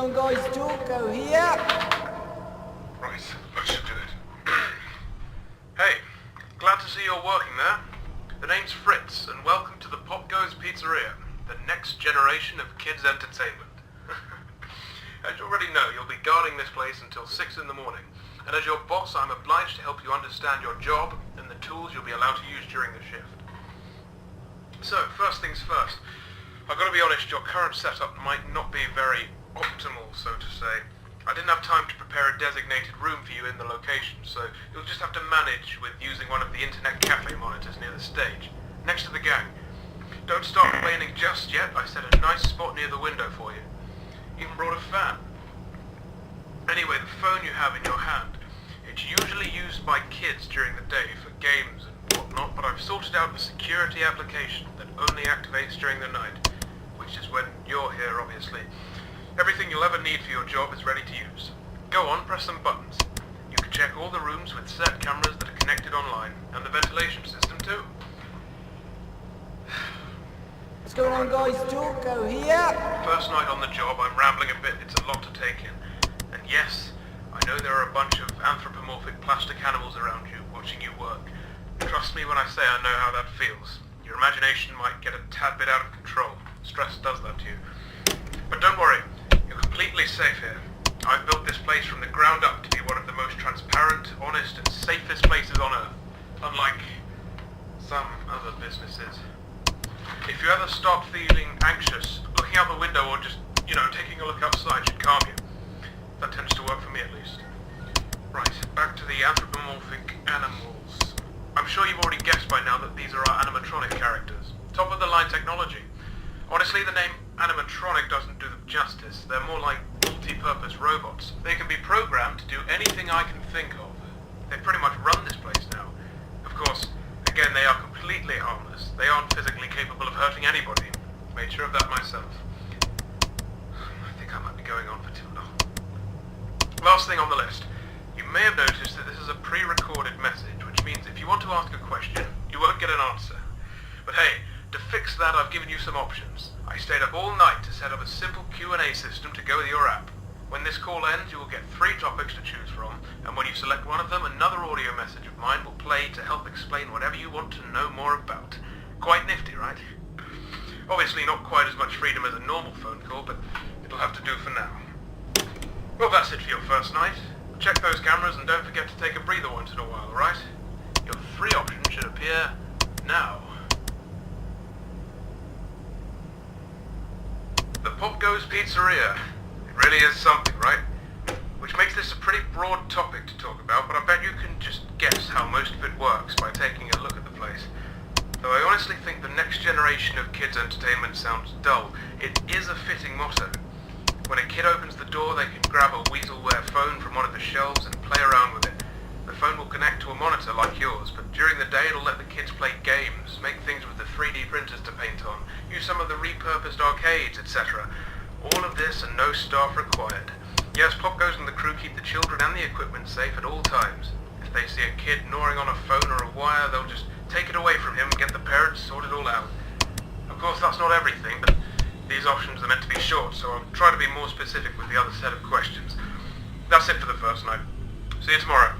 on, guys? Go here! Right, that should do it. Hey, glad to see you're working there. The name's Fritz, and welcome to the POPGOES Pizzeria, the next generation of kids' entertainment. As you already know, you'll be guarding this place until 6 in the morning, and as your boss, I'm obliged to help you understand your job and the tools you'll be allowed to use during the shift. So, first things first, I've got to be honest, your current setup might not be very optimal, so to say. I didn't have time to prepare a designated room for you in the location, so you'll just have to manage with using one of the internet cafe monitors near the stage, next to the gang. Don't start complaining just yet, I set a nice spot near the window for you. Even brought a fan. Anyway, the phone you have in your hand, it's usually used by kids during the day for games and whatnot, but I've sorted out a security application that only activates during the night, which is when you're here, obviously. Everything you'll ever need for your job is ready to use. Go on, press some buttons. You can check all the rooms with set cameras that are connected online, and the ventilation system too. What's going on, guys? Go here! First night on the job, I'm rambling a bit, it's a lot to take in. And yes, I know there are a bunch of anthropomorphic plastic animals around you, watching you work. Trust me when I say I know how that feels. Your imagination might get a tad bit out of control. Stress does that to you. But don't worry, you're completely safe here. I've built this place from the ground up to be one of the most transparent, honest, and safest places on Earth. Unlike some other businesses. If you ever start feeling anxious, looking out the window or just, taking a look outside should calm you. That tends to work for me at least. Right, back to the anthropomorphic animals. I'm sure you've already guessed by now that these are our animatronic characters. Top of the line technology. Honestly, the name animatronic doesn't do them justice. They're more like multi-purpose robots. They can be programmed to do anything I can think of. They pretty much run this place now. Of course, again, they are completely harmless. They aren't physically capable of hurting anybody. Made sure of that myself. I think I might be going on for too long. Last thing on the list. You may have noticed that this is a pre-recorded message, which means if you want to ask a question, you won't get an answer. But hey, to fix that, I've given you some options. I stayed up all night to set up a simple Q&A system to go with your app. When this call ends, you will get 3 topics to choose from, and when you select one of them, another audio message of mine will play to help explain whatever you want to know more about. Quite nifty, right? Obviously not quite as much freedom as a normal phone call, but it'll have to do for now. Well, that's it for your first night. Check those cameras and don't forget to take a breather once in a while, alright? Your 3 options should appear now. The POPGOES Pizzeria. It really is something, right? Which makes this a pretty broad topic to talk about, but I bet you can just guess how most of it works by taking a look at the place. Though I honestly think the next generation of kids' entertainment sounds dull, it is a fitting motto. When a kid opens the door, they can grab a weaselware phone from one of the shelves and play around with it. The phone will connect to a monitor like yours, but during the day it'll let the kids play games, make things with the 3D printers to paint on, use some of the repurposed arcades, etc. All of this and no staff required. Yes, POPGOES and the crew keep the children and the equipment safe at all times. If they see a kid gnawing on a phone or a wire, they'll just take it away from him and get the parents sorted all out. Of course, that's not everything, but these options are meant to be short, so I'll try to be more specific with the other set of questions. That's it for the first night. See you tomorrow.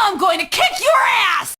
I'm going to kill